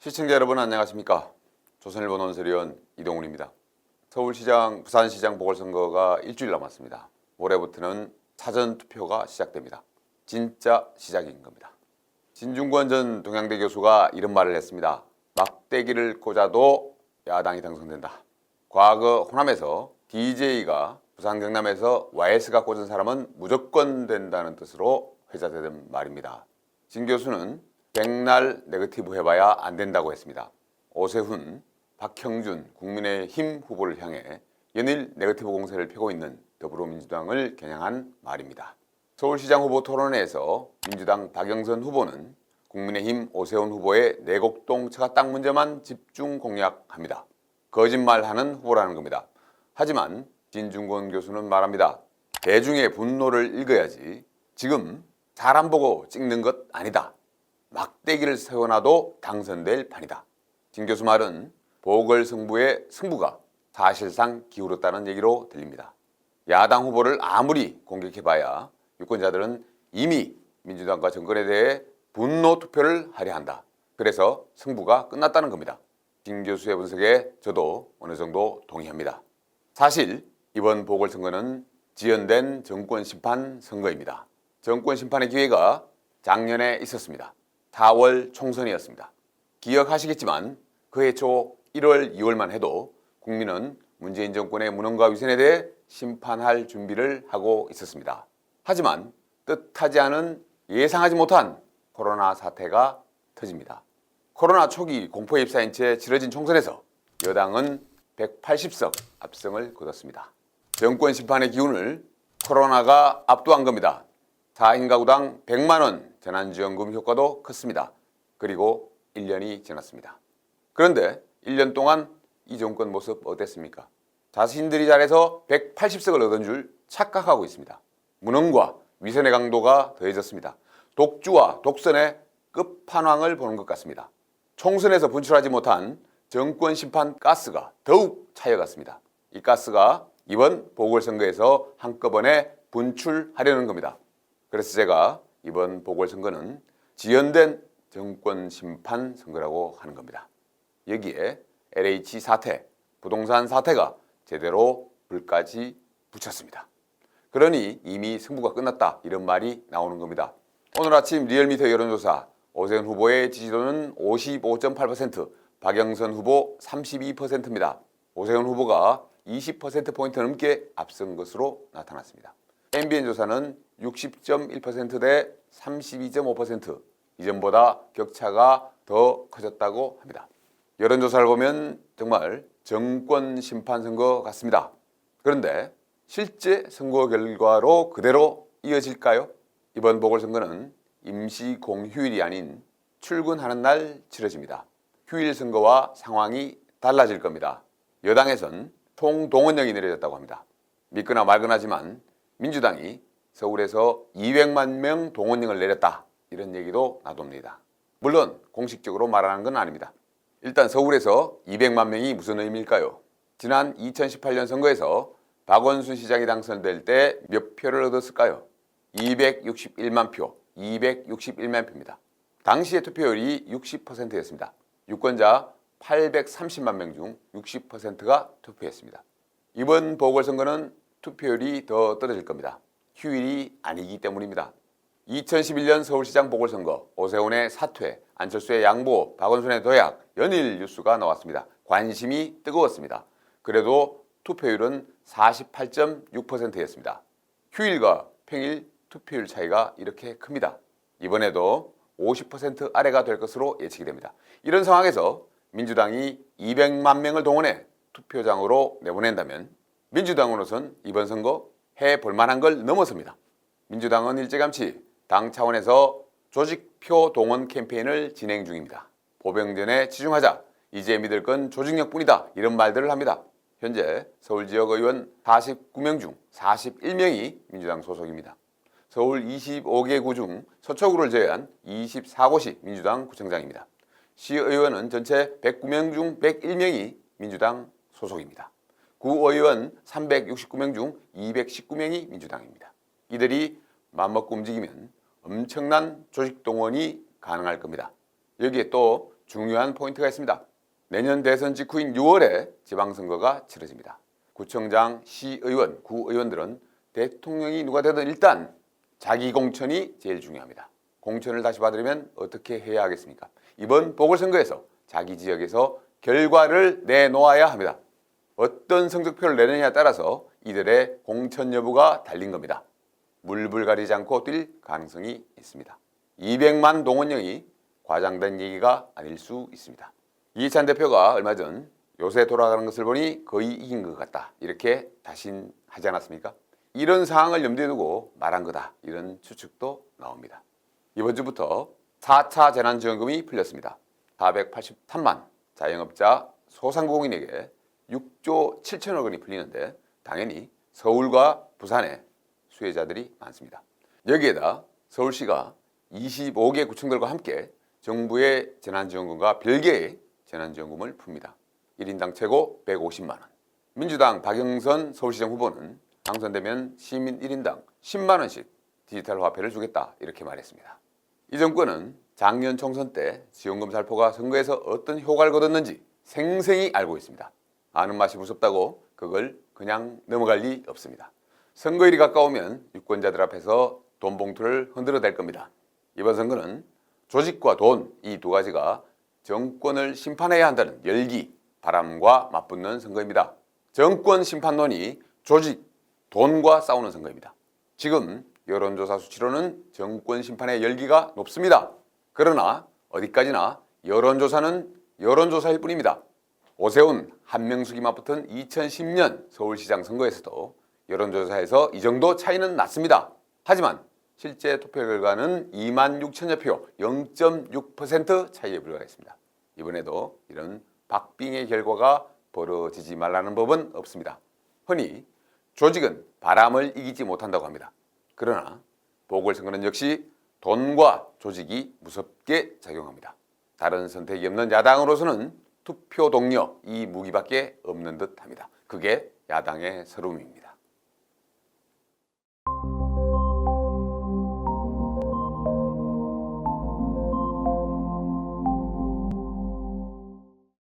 시청자 여러분 안녕하십니까? 조선일보 논설위원 이동훈입니다. 서울시장, 부산시장 보궐선거가 일주일 남았습니다. 올해부터는 사전투표가 시작됩니다. 진짜 시작인 겁니다. 진중권 전 동양대 교수가 이런 말을 했습니다. 막대기를 꽂아도 야당이 당선된다. 과거 호남에서 DJ가 부산 경남에서 YS가 꽂은 사람은 무조건 된다는 뜻으로 회자되던 말입니다. 진 교수는 백날 네거티브 해봐야 안 된다고 했습니다. 오세훈, 박형준 국민의힘 후보를 향해 연일 네거티브 공세를 펴고 있는 더불어민주당을 겨냥한 말입니다. 서울시장 후보 토론회에서 민주당 박영선 후보는 국민의힘 오세훈 후보의 내곡동 처가 땅 문제만 집중 공략합니다. 거짓말하는 후보라는 겁니다. 하지만 진중권 교수는 말합니다. 대중의 분노를 읽어야지 지금 사람 보고 찍는 것 아니다. 막대기를 세워놔도 당선될 판이다. 진 교수 말은 보궐승부의 승부가 사실상 기울었다는 얘기로 들립니다. 야당 후보를 아무리 공격해봐야 유권자들은 이미 민주당과 정권에 대해 분노 투표를 하려 한다. 그래서 승부가 끝났다는 겁니다. 진 교수의 분석에 저도 어느 정도 동의합니다. 사실 이번 보궐선거는 지연된 정권심판 선거입니다. 정권심판의 기회가 작년에 있었습니다. 4월 총선이었습니다. 기억하시겠지만 그해 초 1월, 2월만 해도 국민은 문재인 정권의 무능과 위선에 대해 심판할 준비를 하고 있었습니다. 하지만 뜻하지 않은 예상하지 못한 코로나 사태가 터집니다. 코로나 초기 공포에 휩싸인 채 치러진 총선에서 여당은 180석 압승을 거뒀습니다. 정권 심판의 기운을 코로나가 압도한 겁니다. 4인 가구당 100만 원 재난지원금 효과도 컸습니다. 그리고 1년이 지났습니다. 그런데 1년 동안 이 정권 모습 어땠습니까? 자신들이 잘해서 180석을 얻은 줄 착각하고 있습니다. 무능과 위선의 강도가 더해졌습니다. 독주와 독선의 끝판왕을 보는 것 같습니다. 총선에서 분출하지 못한 정권 심판 가스가 더욱 차여갔습니다. 이 가스가 이번 보궐선거에서 한꺼번에 분출하려는 겁니다. 그래서 제가 이번 보궐선거는 지연된 정권 심판 선거라고 하는 겁니다. 여기에 LH 사태, 부동산 사태가 제대로 불까지 붙였습니다. 그러니 이미 승부가 끝났다 이런 말이 나오는 겁니다. 오늘 아침 리얼미터 여론조사 오세훈 후보의 지지도는 55.8%, 박영선 후보 32%입니다. 오세훈 후보가 20%포인트 넘게 앞선 것으로 나타났습니다. MBN 조사는 60.1% 대 32.5%, 이전보다 격차가 더 커졌다고 합니다. 여론조사를 보면 정말 정권 심판 선거 같습니다. 그런데 실제 선거 결과로 그대로 이어질까요? 이번 보궐선거는 임시 공휴일이 아닌 출근하는 날 치러집니다. 휴일 선거와 상황이 달라질 겁니다. 여당에선 총동원령이 내려졌다고 합니다. 믿거나 말거나지만 민주당이 서울에서 200만 명 동원령을 내렸다 이런 얘기도 나옵니다. 물론 공식적으로 말하는 건 아닙니다. 일단 서울에서 200만 명이 무슨 의미일까요? 지난 2018년 선거에서 박원순 시장이 당선될 때 몇 표를 얻었을까요? 261만 표, 261만 표입니다. 당시의 투표율이 60%였습니다. 유권자 830만 명 중 60%가 투표했습니다. 이번 보궐선거는 투표율이 더 떨어질 겁니다. 휴일이 아니기 때문입니다. 2011년 서울시장 보궐선거, 오세훈의 사퇴, 안철수의 양보, 박원순의 도약, 연일 뉴스가 나왔습니다. 관심이 뜨거웠습니다. 그래도 투표율은 48.6%였습니다. 휴일과 평일 투표율 차이가 이렇게 큽니다. 이번에도 50% 아래가 될 것으로 예측이 됩니다. 이런 상황에서 민주당이 200만 명을 동원해 투표장으로 내보낸다면 민주당으로선 이번 선거 해볼 만한 걸 넘어섭니다. 민주당은 일찌감치 당 차원에서 조직표 동원 캠페인을 진행 중입니다. 보병전에 치중하자, 이제 믿을 건 조직력뿐이다 이런 말들을 합니다. 현재 서울 지역 의원 49명 중 41명이 민주당 소속입니다. 서울 25개 구 중 서초구를 제외한 24곳이 민주당 구청장입니다. 시의원은 전체 109명 중 101명이 민주당 소속입니다. 구의원 369명 중 219명이 민주당입니다. 이들이 맘먹고 움직이면 엄청난 조직 동원이 가능할 겁니다. 여기에 또 중요한 포인트가 있습니다. 내년 대선 직후인 6월에 지방선거가 치러집니다. 구청장, 시의원, 구의원들은 대통령이 누가 되든 일단 자기 공천이 제일 중요합니다. 공천을 다시 받으려면 어떻게 해야 하겠습니까? 이번 보궐선거에서 자기 지역에서 결과를 내놓아야 합니다. 어떤 성적표를 내느냐에 따라서 이들의 공천 여부가 달린 겁니다. 물불 가리지 않고 뛸 가능성이 있습니다. 200만 동원령이 과장된 얘기가 아닐 수 있습니다. 이해찬 대표가 얼마 전 요새 돌아가는 것을 보니 거의 이긴 것 같다 이렇게 다신하지 않았습니까? 이런 상황을 염두에 두고 말한 거다 이런 추측도 나옵니다. 이번 주부터 4차 재난지원금이 풀렸습니다. 483만 자영업자 소상공인에게 6조 7천억 원이 풀리는데 당연히 서울과 부산에 수혜자들이 많습니다. 여기에다 서울시가 25개 구청들과 함께 정부의 재난지원금과 별개의 재난지원금을 풉니다. 1인당 최고 150만 원. 민주당 박영선 서울시장 후보는 당선되면 시민 1인당 10만 원씩 디지털 화폐를 주겠다 이렇게 말했습니다. 이 정권은 작년 총선 때 지원금 살포가 선거에서 어떤 효과를 거뒀는지 생생히 알고 있습니다. 아는 맛이 무섭다고 그걸 그냥 넘어갈 리 없습니다. 선거일이 가까우면 유권자들 앞에서 돈 봉투를 흔들어댈 겁니다. 이번 선거는 조직과 돈 이 두 가지가 정권을 심판해야 한다는 열기, 바람과 맞붙는 선거입니다. 정권 심판론이 조직, 돈과 싸우는 선거입니다. 지금 여론조사 수치로는 정권 심판의 열기가 높습니다. 그러나 어디까지나 여론조사는 여론조사일 뿐입니다. 오세훈, 한명숙이 맞붙은 2010년 서울시장 선거에서도 여론조사에서 이 정도 차이는 났습니다. 하지만 실제 투표 결과는 2만 6천여 표, 0.6% 차이에 불과했습니다. 이번에도 이런 박빙의 결과가 벌어지지 말라는 법은 없습니다. 흔히 조직은 바람을 이기지 못한다고 합니다. 그러나 보궐선거는 역시 돈과 조직이 무섭게 작용합니다. 다른 선택이 없는 야당으로서는 투표 동료 이 무기밖에 없는 듯합니다. 그게 야당의 서름입니다.